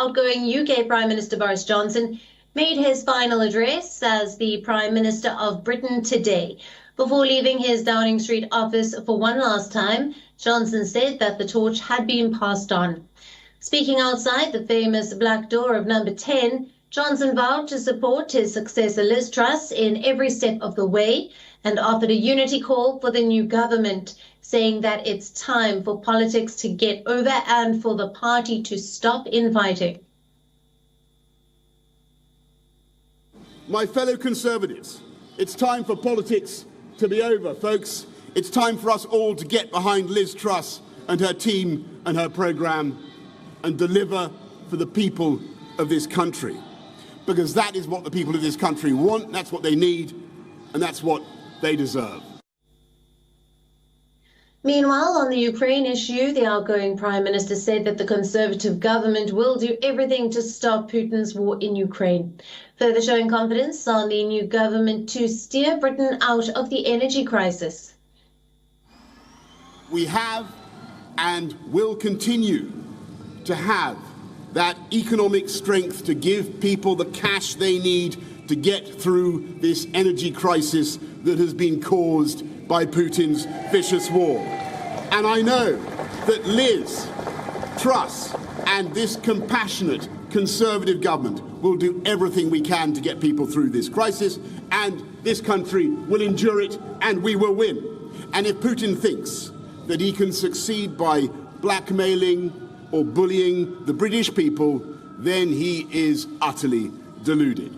outgoing UK Prime Minister Boris Johnson made his final address as the Prime Minister of Britain today. Before leaving his Downing Street office for one last time, Johnson said that the torch had been passed on. Speaking outside the famous Black Door of Number 10, Johnson vowed to support his successor Liz Truss in every step of the way and offered a unity call for the new government, saying that it's time for politics to get over and for the party to stop infighting. My fellow Conservatives, it's time for politics to be over, folks. It's time for us all to get behind Liz Truss and her team and her programme and deliver for the people of this country. Because that is what the people of this country want, that's what they need, and that's what they deserve. Meanwhile, on the Ukraine issue, the outgoing Prime Minister said that the Conservative government will do everything to stop Putin's war in Ukraine, further showing confidence on the new government to steer Britain out of the energy crisis. We have and will continue to have that economic strength to give people the cash they need to get through this energy crisis that has been caused by Putin's vicious war. And I know that Liz Truss and this compassionate Conservative government will do everything we can to get people through this crisis, and this country will endure it and we will win. And if Putin thinks that he can succeed by blackmailing or bullying the British people, then he is utterly deluded.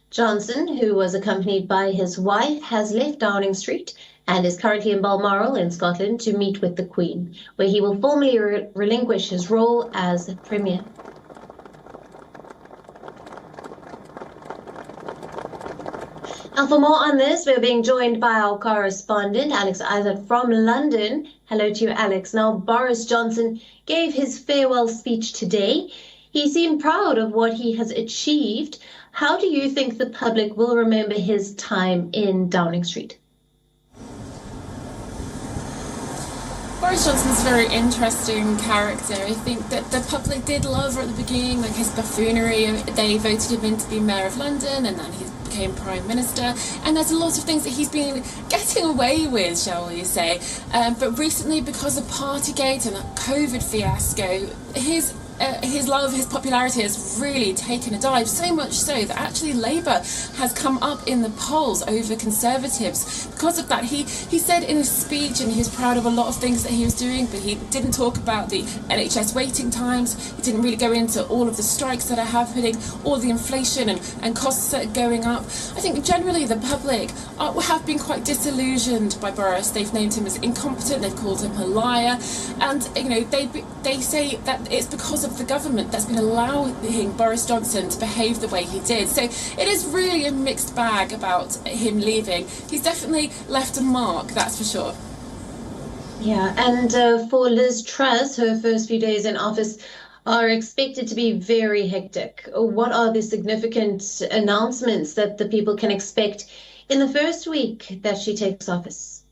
Johnson, who was accompanied by his wife, has left Downing Street and is currently in Balmoral in Scotland to meet with the Queen, where he will formally relinquish his role as Premier. Now, for more on this, we're being joined by our correspondent, Alex Isaac from London. Hello to you, Alex. Now, Boris Johnson gave his farewell speech today. He seemed proud of what he has achieved. How do you think the public will remember his time in Downing Street? Boris Johnson's a very interesting character. I think that the public did love her at the beginning, like his buffoonery. They voted him in to be Mayor of London, and then he became Prime Minister. And there's a lot of things that he's been getting away with, shall we say. But recently, because of Partygate and that COVID fiasco, his love, his popularity has really taken a dive, so much so that actually Labour has come up in the polls over Conservatives. Because of that, he said in his speech, and he was proud of a lot of things that he was doing, but he didn't talk about the NHS waiting times. He didn't really go into all of the strikes that are happening, all the inflation and costs that are going up. I think generally the public have been quite disillusioned by Boris. They've named him as incompetent, they've called him a liar, and they say that it's because of the government that's been allowing Boris Johnson to behave the way he did. So it is really a mixed bag about him leaving. He's definitely left a mark, that's for sure. Yeah, and for Liz Truss, her first few days in office are expected to be very hectic. What are the significant announcements that the people can expect in the first week that she takes office?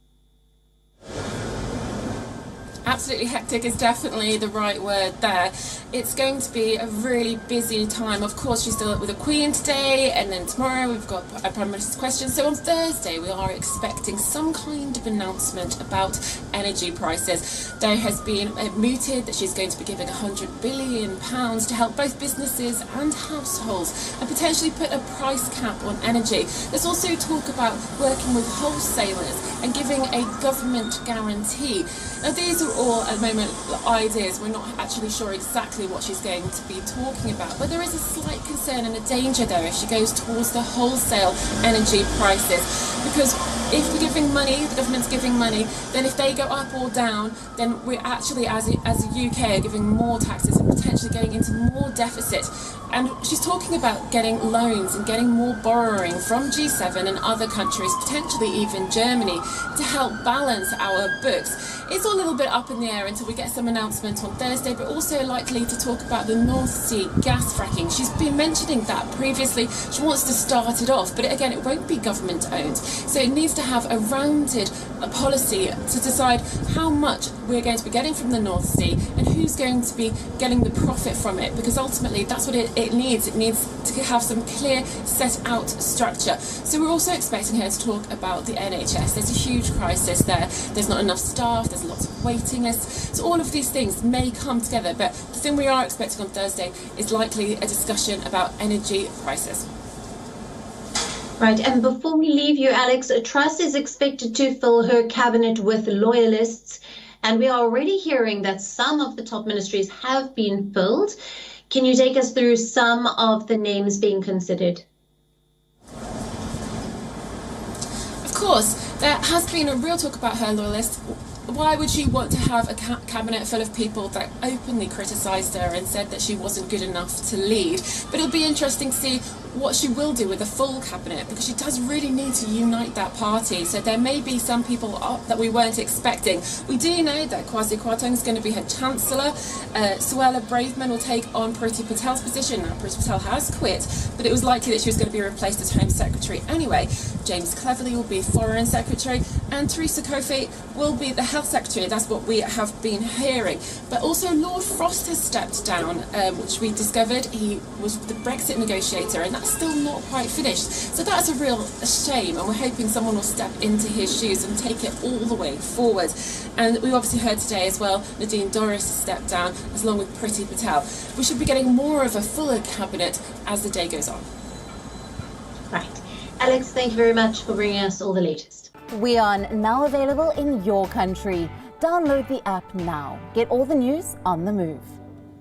Absolutely hectic is definitely the right word there. It's going to be a really busy time. Of course, she's still up with the Queen today, and then tomorrow we've got a Prime Minister's question. So on Thursday, we are expecting some kind of announcement about energy prices. There has been mooted that she's going to be giving £100 billion to help both businesses and households and potentially put a price cap on energy. There's also talk about working with wholesalers and giving a government guarantee. Now, these are all at the moment ideas. We're not actually sure exactly what she's going to be talking about, but there is a slight concern and a danger there if she goes towards the wholesale energy prices, because if we're giving money, the government's giving money, then if they go up or down, then we're actually, as the UK, are giving more taxes and potentially getting into more deficit. And she's talking about getting loans and getting more borrowing from G7 and other countries, potentially even Germany, to help balance our books. It's all a little bit up in the air until we get some announcement on Thursday, but also likely to talk about the North Sea gas fracking. She's been mentioning that previously. She wants to start it off, but again, it won't be government owned. So it needs to have a rounded policy to decide how much we're going to be getting from the North Sea and who's going to be getting the profit from it, because ultimately that's what it needs. It needs to have some clear set out structure. So we're also expecting her to talk about the NHS. There's a huge crisis there. There's not enough staff, there's lots of waiting lists. So all of these things may come together, but the thing we are expecting on Thursday is likely a discussion about energy prices. Right, and before we leave you, Alex, Truss is expected to fill her cabinet with loyalists, and we are already hearing that some of the top ministries have been filled. Can you take us through some of the names being considered? Of course, there has been a real talk about her loyalists. Why would she want to have a cabinet full of people that openly criticised her and said that she wasn't good enough to lead? But it'll be interesting to see what she will do with a full cabinet, because she does really need to unite that party. So there may be some people that we weren't expecting. We do know that Kwasi Kwarteng is going to be her chancellor. Suella Braverman will take on Priti Patel's position. Now Priti Patel has quit, but it was likely that she was going to be replaced as Home Secretary anyway. James Cleverly will be Foreign Secretary, and Theresa Kofi will be the Health Secretary. That's what we have been hearing. But also Lord Frost has stepped down, which we discovered. He was the Brexit negotiator, and that's still not quite finished. So that's a real shame, and we're hoping someone will step into his shoes and take it all the way forward. And we obviously heard today as well, Nadine Dorries stepped down, as along with Priti Patel. We should be getting more of a fuller cabinet as the day goes on. Right. Alex, thank you very much for bringing us all the latest. WION, now available in your country. Download the app now. Get all the news on the move.